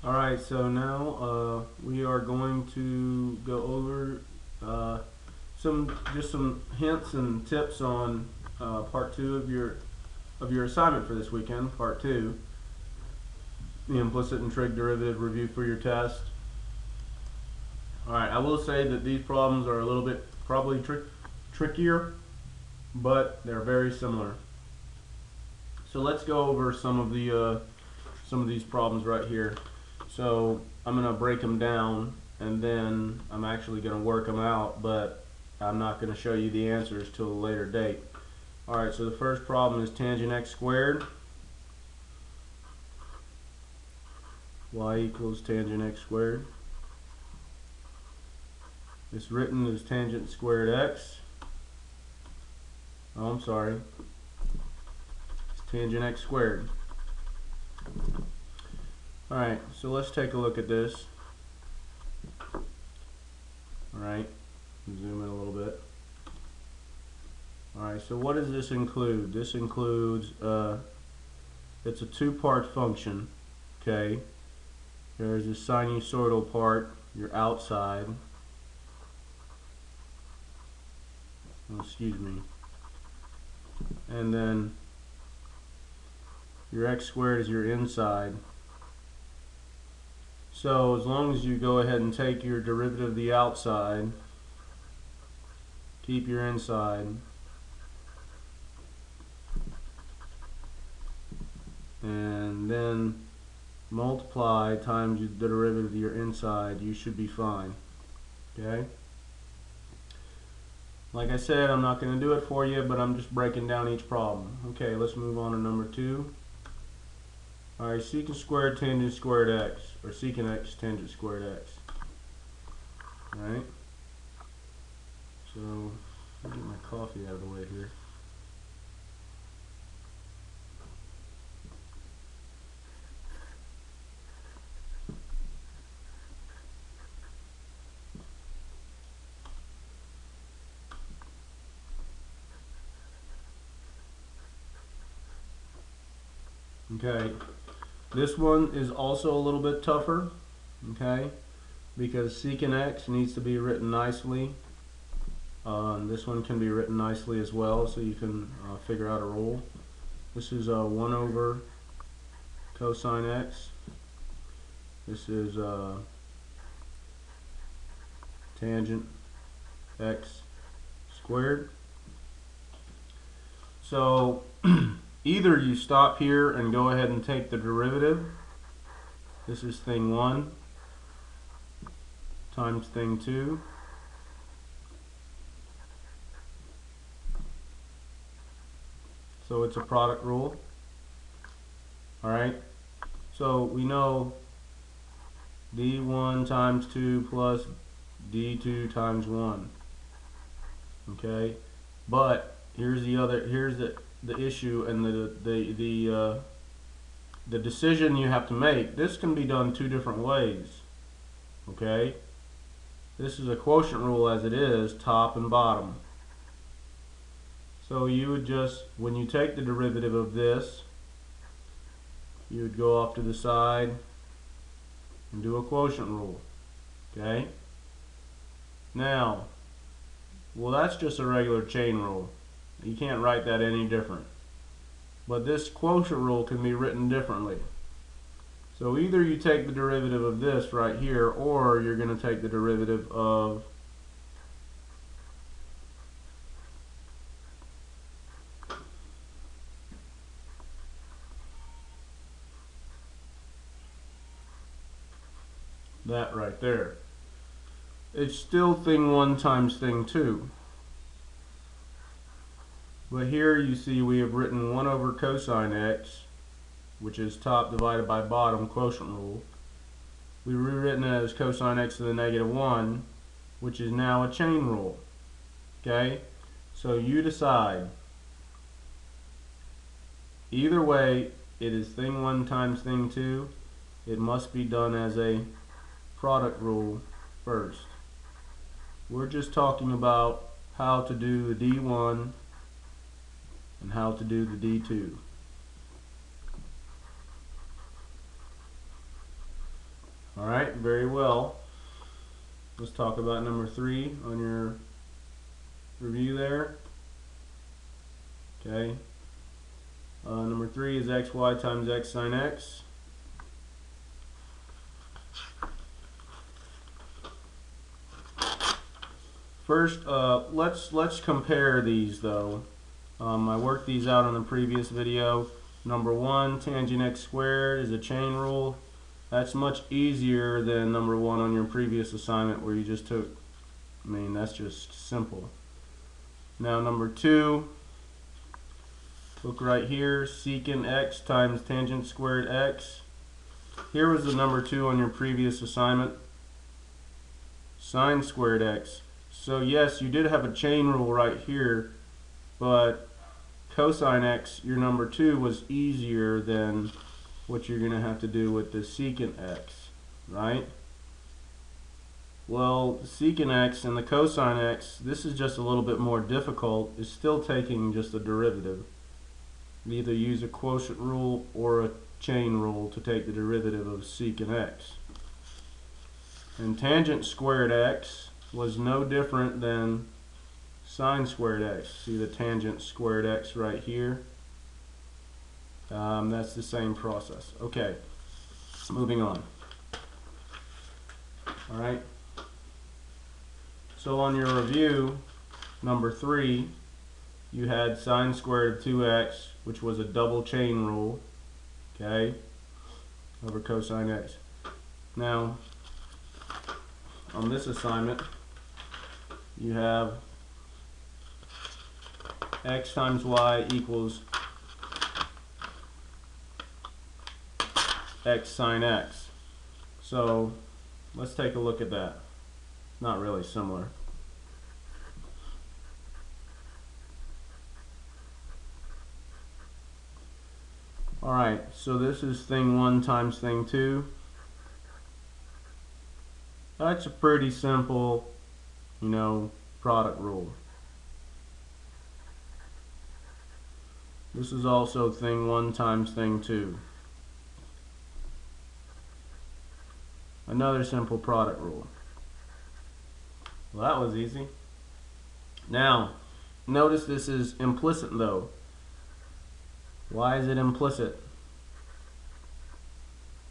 Alright, so now we are going to go over some hints and tips on part 2 of your assignment for this weekend, part 2, the implicit and trig derivative review for your test. Alright, I will say that these problems are a little bit probably trickier, but they're very similar. So let's go over some of these problems right here. So I'm going to break them down, and then I'm actually going to work them out, but I'm not going to show you the answers till a later date. Alright, so the first problem is tangent x squared. Y equals tangent x squared. It's written as tangent squared x. Oh, I'm sorry. It's tangent x squared. Alright, so let's take a look at this. Alright, zoom in a little bit. Alright, so what does this include? This includes, it's a two-part function, okay? There's a sinusoidal part, your outside. Oh, excuse me. And then your x squared is your inside. So as long as you go ahead and take your derivative of the outside, keep your inside, and then multiply times the derivative of your inside, you should be fine. Okay? Like I said, I'm not going to do it for you, but I'm just breaking down each problem. Okay, let's move on to number 2. Alright, secant squared tangent squared x, or secant x tangent squared x. Alright, so let me get my coffee out of the way here. Okay, this one is also a little bit tougher, okay, because secant x needs to be written nicely. This one can be written nicely as well, so you can figure out a rule. This is 1 over cosine x. This is tangent x squared. So either you stop here and go ahead and take the derivative. This is thing 1 times thing 2. So it's a product rule. Alright, so we know d1 times 2 plus d2 times 1. Okay, but here's the issue and the decision you have to make. This can be done two different ways. Okay, this is a quotient rule as it is, top and bottom. So you would just, when you take the derivative of this, you would go off to the side and do a quotient rule. Okay, now, well, that's just a regular chain rule. You can't write that any different. But this quotient rule can be written differently. So either you take the derivative of this right here, or you're going to take the derivative of that right there. It's still thing 1 times thing 2. But here you see we have written 1 over cosine x, which is top divided by bottom quotient rule. We've rewritten it as cosine x to the negative 1, which is now a chain rule. Okay? So you decide. Either way, it is thing 1 times thing 2. It must be done as a product rule first. We're just talking about how to do the D1 and how to do the D2. Alright, very well. Let's talk about number 3 on your review there. Okay. Number 3 is xy times x sine x. First, let's compare these though. I worked these out on the previous video. Number 1, tangent x squared is a chain rule. That's much easier than number 1 on your previous assignment where you just took, that's just simple. Now number 2, look right here, secant x times tangent squared x. Here was the number 2 on your previous assignment, sine squared x. So yes, you did have a chain rule right here, but cosine x, your number 2, was easier than what you're going to have to do with the secant x, right? Well, the secant x and the cosine x, this is just a little bit more difficult. It's still taking just a derivative. You either use a quotient rule or a chain rule to take the derivative of secant x. And tangent squared x was no different than sine squared x. See the tangent squared x right here? That's the same process. Okay, moving on. Alright, so on your review, number 3, you had sine squared of 2x, which was a double chain rule, okay, over cosine x. Now, on this assignment, you have x times y equals x sine x. So let's take a look at that. Not really similar. Alright, so this is thing 1 times thing 2. That's a pretty simple, product rule. This is also thing 1 times thing 2. Another simple product rule. Well, that was easy. Now, notice this is implicit though. Why is it implicit?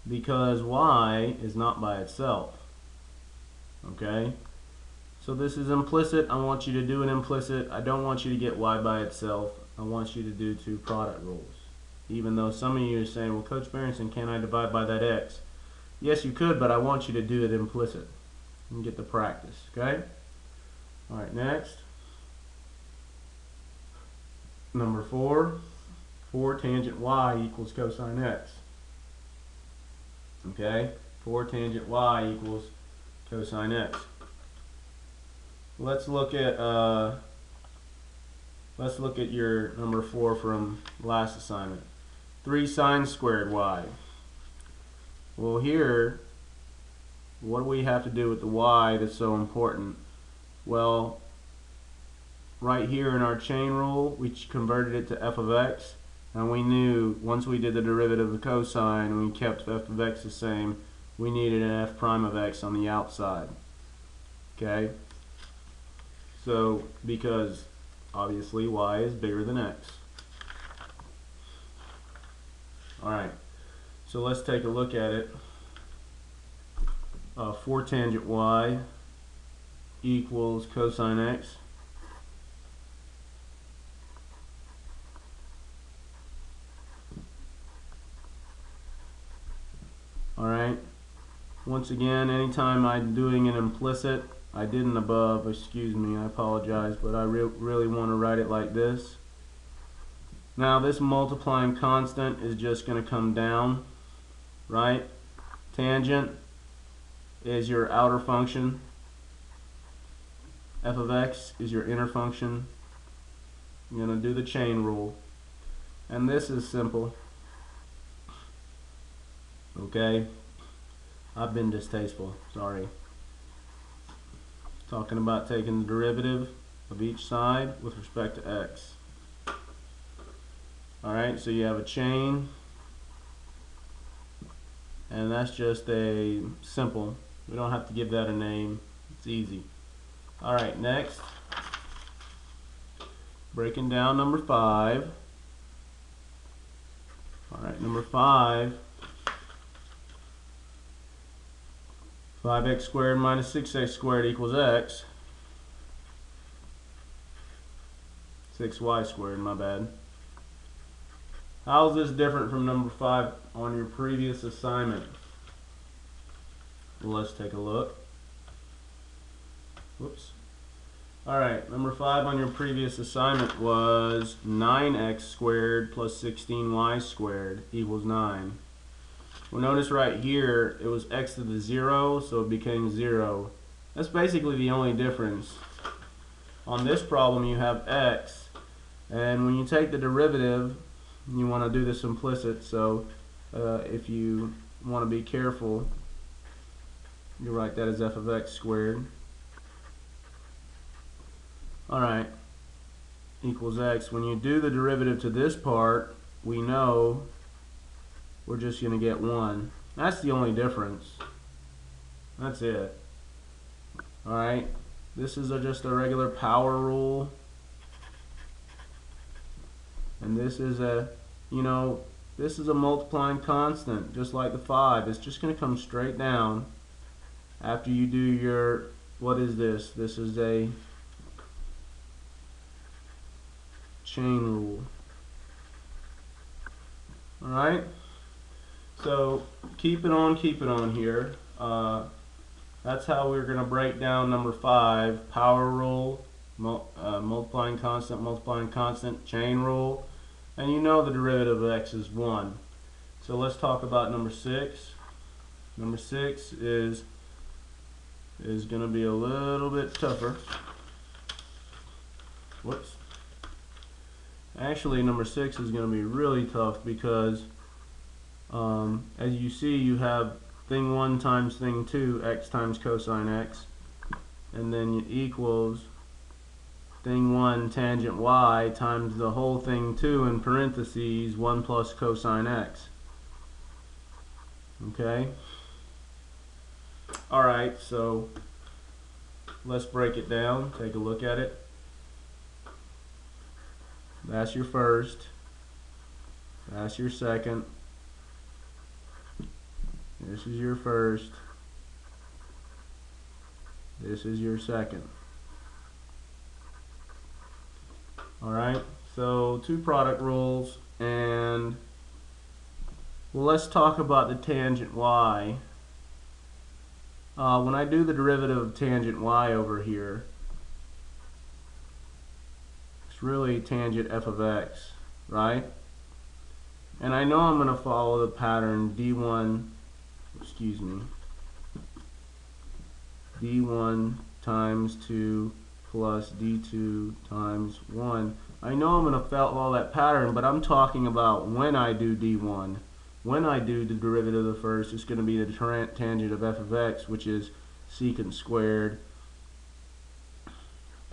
Because y is not by itself. Okay? So this is implicit. I want you to do an implicit. I don't want you to get y by itself. I want you to do 2 product rules. Even though some of you are saying, well, Coach Berenson, can I divide by that x? Yes, you could, but I want you to do it implicit and get the practice, okay? Alright, next. Number 4, 4 tangent y equals cosine x. Okay? 4 tangent y equals cosine x. Let's look at your number 4 from last assignment. 3 sine squared y. Well, here, what do we have to do with the y that's so important? Well, right here in our chain rule, we converted it to f of x, and we knew once we did the derivative of the cosine and we kept f of x the same, we needed an f prime of x on the outside. Okay? So, because obviously y is bigger than x. Alright. So let's take a look at it. 4 tangent y equals cosine x. Alright. Once again, anytime I'm doing an implicit, I didn't above, excuse me, I apologize, but I really want to write it like this. Now this multiplying constant is just going to come down, right? Tangent is your outer function. F of x is your inner function. You're going to do the chain rule. And this is simple. Okay? I've been distasteful, sorry. Talking about taking the derivative of each side with respect to x. Alright, so you have a chain. and that's just a simple. We don't have to give that a name. It's easy. Alright, next, breaking down number 5. Alright, number 5, 5x squared minus 6x squared equals x. 6y squared, my bad. How is this different from number 5 on your previous assignment? Well, let's take a look. Whoops. Alright, number 5 on your previous assignment was 9x squared plus 16y squared equals 9. Well, notice right here, it was x to the 0, so it became 0. That's basically the only difference. On this problem, you have x, and when you take the derivative, you want to do this implicit, so if you want to be careful, you write that as f of x squared. Alright, equals x. When you do the derivative to this part, we know we're just going to get 1. That's the only difference. That's it. Alright, this is just a regular power rule. And this is a, this is a multiplying constant, just like the 5. It's just going to come straight down after you do your, what is this? This is a chain rule. Alright, so keep it on here. That's how we're going to break down number 5. Power rule, multiplying constant, chain rule, and you know the derivative of x is 1. So let's talk about number 6. Number 6 is going to be a little bit tougher. Whoops. Actually, number 6 is going to be really tough because as you see, you have thing 1 times thing 2, x times cosine x, and then it equals thing 1 tangent y times the whole thing 2 in parentheses 1 plus cosine x. Okay? Alright, so let's break it down. Take a look at it. That's your first. That's your second. This is your first. This is your second. Alright, so 2 product rules, and well, let's talk about the tangent y. When I do the derivative of tangent y over here, it's really tangent f of x, right? And I know I'm going to follow the pattern d1 times 2 plus d2 times 1. I know I'm going to follow that pattern, but I'm talking about when I do d1. When I do the derivative of the first, it's going to be the tangent of f of x, which is secant squared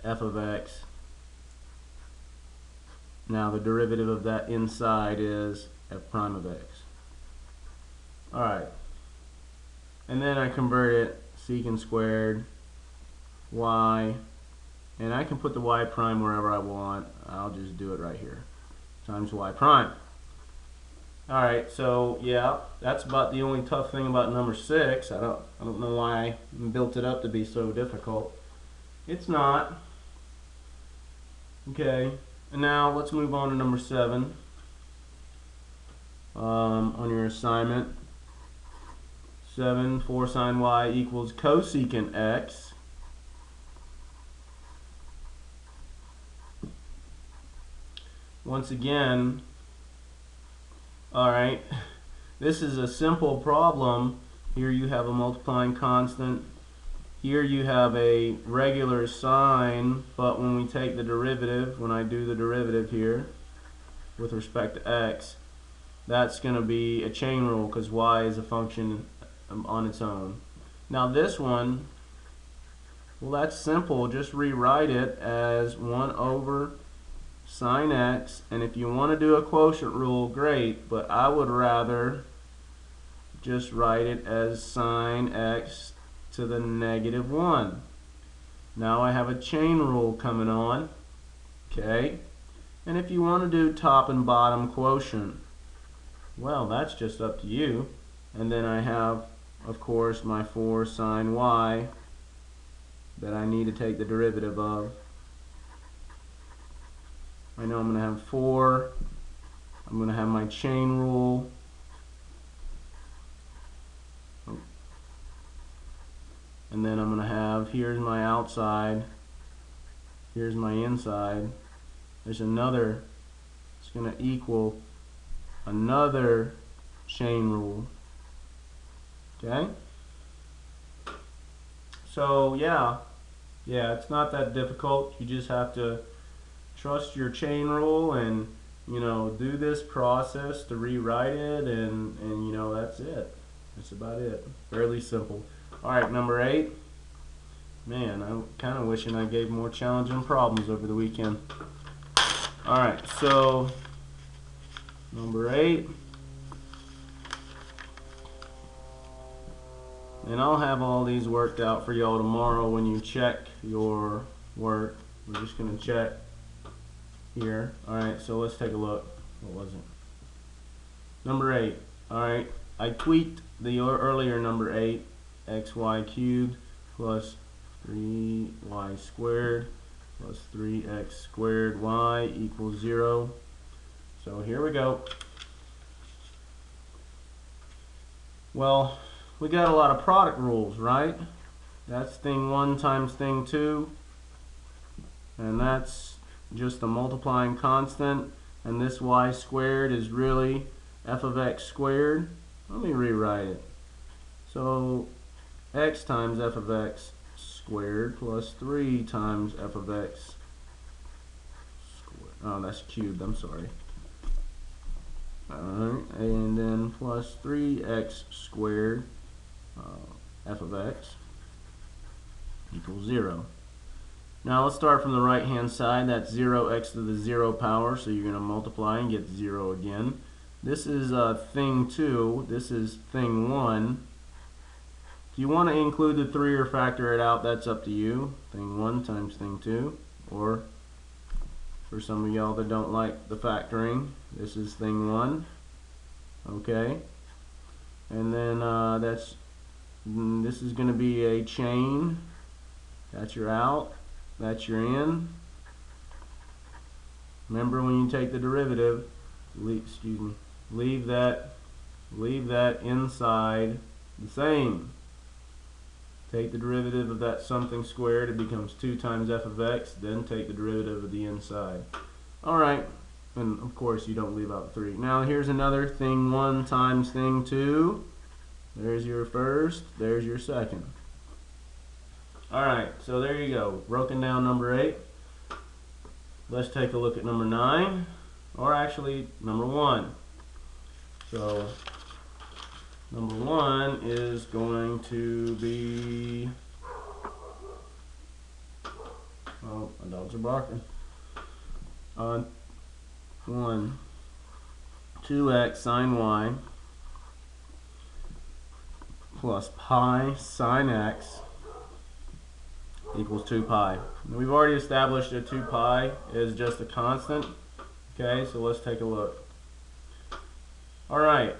f of x. Now the derivative of that inside is f prime of x. Alright. And then I convert it secant squared y, and I can put the y prime wherever I want. I'll just do it right here, times y prime. Alright, so yeah, that's about the only tough thing about number 6. I don't know why I built it up to be so difficult. It's not. Okay, and now let's move on to number 7 on your assignment. 7, 4 sine y equals cosecant x. Once again, alright, this is a simple problem. Here you have a multiplying constant. Here you have a regular sign, but when we take the derivative, when I do the derivative here with respect to x, that's going to be a chain rule because y is a function on its own. Now this one, well, that's simple. Just rewrite it as 1 over sine x, and if you want to do a quotient rule, great, but I would rather just write it as sine x to the -1. Now I have a chain rule coming on, okay? And if you want to do top and bottom quotient, well, that's just up to you. And then I have, of course, my 4 sine y that I need to take the derivative of. I know I'm going to have 4. I'm going to have my chain rule. And then I'm going to have, here's my outside, here's my inside. There's another, it's going to equal another chain rule. Okay? So yeah, it's not that difficult. You just have to trust your chain rule and, you know, do this process to rewrite it, and you know, that's it. That's about it. Fairly simple. Alright, number 8. Man, I'm kind of wishing I gave more challenging problems over the weekend. Alright, so number 8. And I'll have all these worked out for y'all tomorrow when you check your work. We're just going to check here. Alright, so let's take a look. What was it? Number 8. Alright, I tweaked the earlier number 8. xy cubed plus 3y squared plus 3x squared y equals 0. So here we go. Well, we got a lot of product rules, right? That's thing 1 times thing 2, and that's just a multiplying constant, and this y squared is really f of x squared. Let me rewrite it. So x times f of x squared plus 3 times f of x squared. Oh, that's cubed, I'm sorry. Alright, and then plus 3x squared f of x equals 0. Now let's start from the right hand side. That's 0x to the 0 power, so you're going to multiply and get 0 again. This is thing 2, this is thing 1. If you want to include the 3 or factor it out, that's up to you. Thing 1 times thing 2. Or, for some of y'all that don't like the factoring, this is thing 1. Okay. And then this is going to be a chain. That's your out. That's your in. Remember, when you take the derivative, leave that inside the same. Take the derivative of that something squared, it becomes 2 times f of x, then take the derivative of the inside. Alright, and of course you don't leave out 3. Now here's another thing 1 times thing 2. There's your first, there's your second. Alright, so there you go. Broken down number 8. Let's take a look at number 9, or actually number 1. So number 1 is going to be, oh, my dogs are barking. 1, 2x sine y plus pi sine x equals 2 pi. Now, we've already established that 2 pi is just a constant. Okay, so let's take a look. Alright,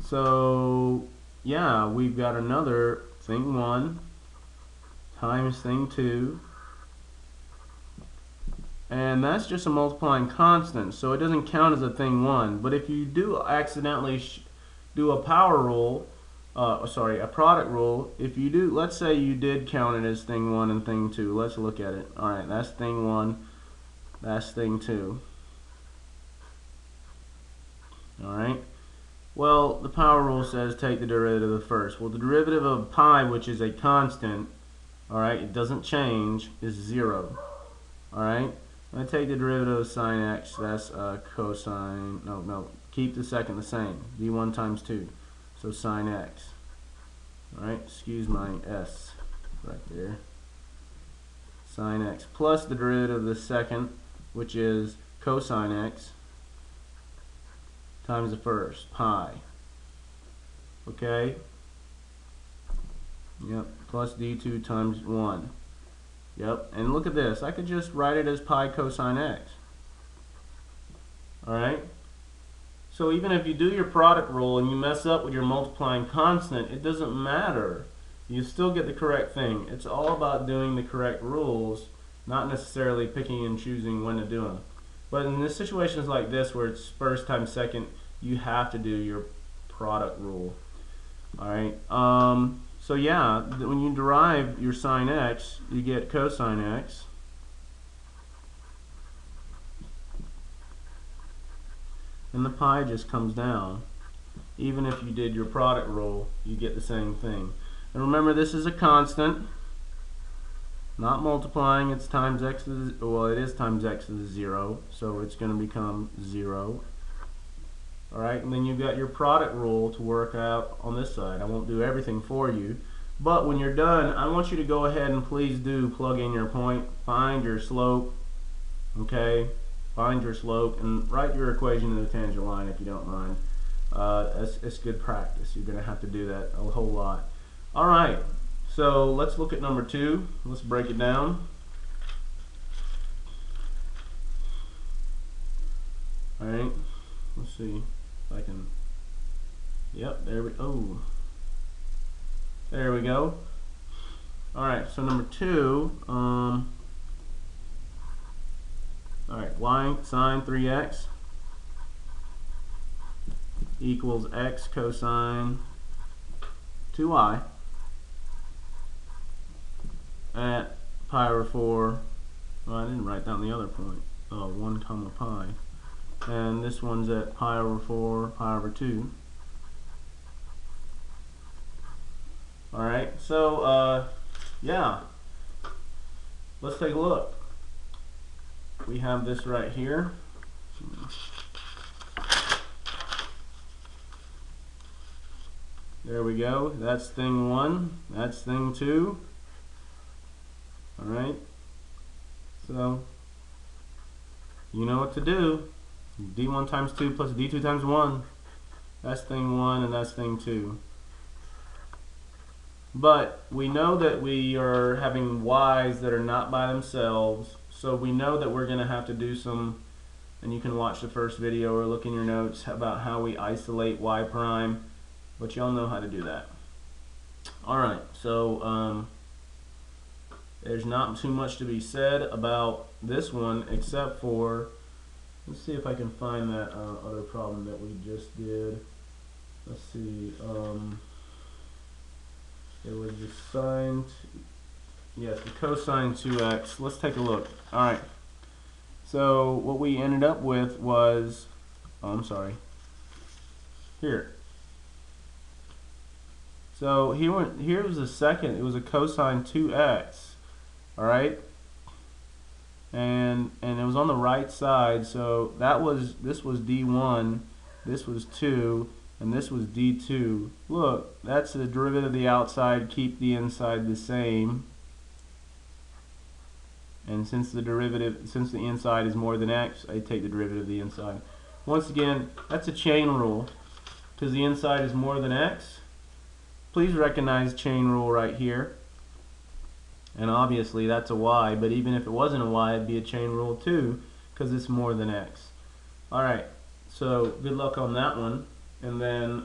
so yeah, we've got another thing 1 times thing 2, and that's just a multiplying constant, so it doesn't count as a thing 1. But if you do accidentally do a power rule, a product rule, if you do, let's say you did count it as thing 1 and thing 2, let's look at it. Alright, that's thing 1, that's thing 2. Alright, well, the power rule says take the derivative of first. Well, the derivative of pi, which is a constant, alright, it doesn't change, is 0. Alright, I'm going to take the derivative of sine x, that's cosine, no, keep the second the same, d1 times 2. So sine x. Alright, excuse my s right there. Sine x plus the derivative of the second, which is cosine x, times the first, pi. okay? Yep, plus d2 times 1. Yep, and look at this. I could just write it as pi cosine x. Alright? So even if you do your product rule and you mess up with your multiplying constant, it doesn't matter. You still get the correct thing. It's all about doing the correct rules, not necessarily picking and choosing when to do them. But in this situations like this where it's first times second, you have to do your product rule. Alright, so yeah, when you derive your sine x, you get cosine x. And the pi just comes down. Even if you did your product rule, you get the same thing. And remember, this is a constant, not multiplying. It's times x to the, well, it is times x to the 0, so it's going to become 0. Alright, and then you've got your product rule to work out on this side. I won't do everything for you, but when you're done, I want you to go ahead and please do plug in your point, find your slope, okay? Find your slope and write your equation in the tangent line if you don't mind. It's good practice. You're going to have to do that a whole lot. Alright, so let's look at number 2. Let's break it down. Alright, let's see if I can, yep, there we go. There we go. Alright, so number 2, alright, y sine 3x equals x cosine 2y at pi over 4. Well, I didn't write down the other point. 1 comma pi. And this one's at pi over 4, pi over 2. Alright, so yeah, let's take a look. We have this right here. There we go. That's thing 1. That's thing 2. Alright, so you know what to do. d1 times 2 plus d2 times 1. That's thing 1 and that's thing 2. But we know that we are having y's that are not by themselves, so we know that we're going to have to do some, and you can watch the first video or look in your notes about how we isolate y prime, but y'all know how to do that. Alright, so there's not too much to be said about this one except for, let's see if I can find that other problem that we just did. Let's see, it was the sine, yes, the cosine 2x. Let's take a look. Alright, so what we ended up with was, oh, I'm sorry, here. So here was the second, it was a cosine 2x. Alright, and it was on the right side, so this was d1, this was 2, and this was d2. Look, that's the derivative of the outside, keep the inside the same. And since the inside is more than x, I take the derivative of the inside. Once again, that's a chain rule, because the inside is more than x. Please recognize chain rule right here. And obviously that's a y, but even if it wasn't a y, it'd be a chain rule too, because it's more than x. Alright, so good luck on that one. And then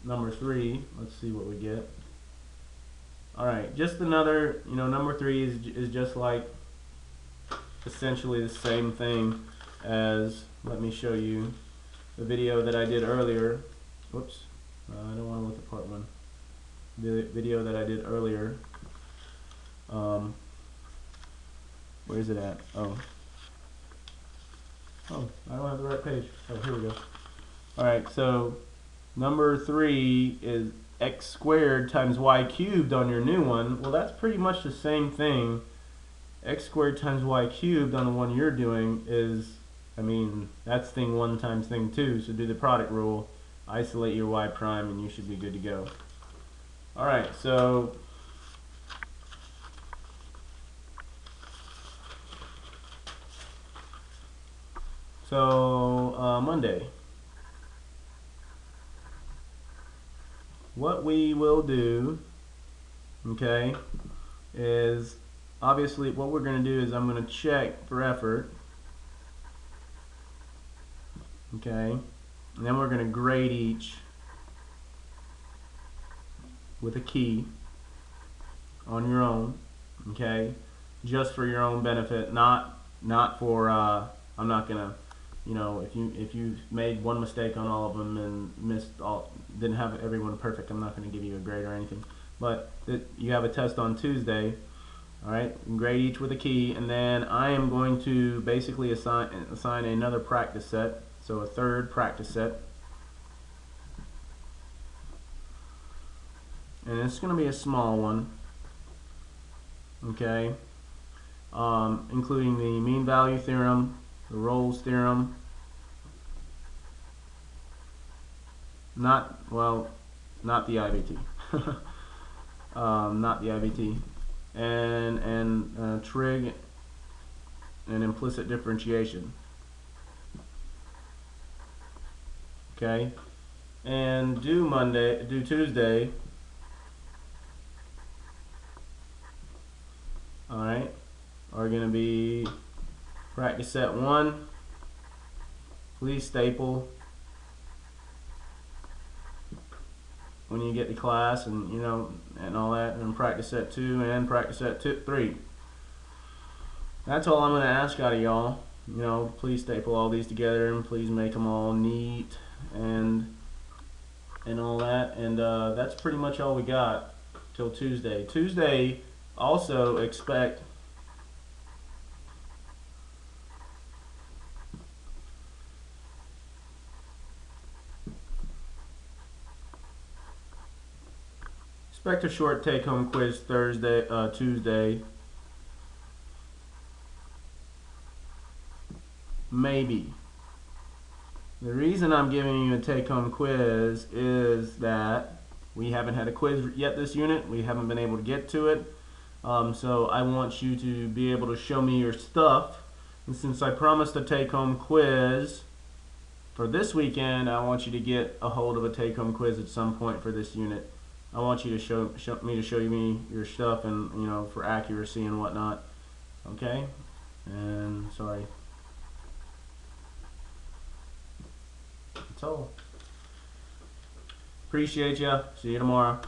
number 3, let's see what we get. Alright, just another, number 3 is just like essentially the same thing as, let me show you the video that I did earlier. Whoops, I don't want to look at part 1. The video that I did earlier. Where is it at? Oh, I don't have the right page. Oh, here we go. Alright, so number 3 is x squared times y cubed on your new one. Well, that's pretty much the same thing. X squared times y cubed on the one you're doing is, that's thing 1 times thing 2, so do the product rule, isolate your y prime, and you should be good to go. Alright, so Monday. what we will do, okay, is obviously what we're going to do is I'm going to check for effort, okay, and then we're going to grade each with a key on your own, okay, just for your own benefit, not for I'm not gonna, you know, if you made one mistake on all of them and didn't have everyone perfect, I'm not going to give you a grade or anything. But you have a test on Tuesday, all right? Grade each with a key, and then I am going to basically assign another practice set, so a third practice set, and it's going to be a small one, okay? Including the mean value theorem, the Rolle's theorem, not the IVT, not the IVT, and trig and implicit differentiation. Okay, and due Tuesday. All right, are going to be practice set 1. Please staple when you get to class, and you know, and all that, and practice set 2 and practice set 3. That's all I'm going to ask out of y'all. You know, please staple all these together and please make them all neat and all that. And that's pretty much all we got till Tuesday. Tuesday, also expect a short take-home quiz Tuesday. Maybe. The reason I'm giving you a take-home quiz is that we haven't had a quiz yet this unit. We haven't been able to get to it. So I want you to be able to show me your stuff. And since I promised a take-home quiz for this weekend, I want you to get a hold of a take-home quiz at some point for this unit. I want you to show me your stuff, and you know, for accuracy and whatnot. Okay? And sorry. That's all. Appreciate ya. See you tomorrow.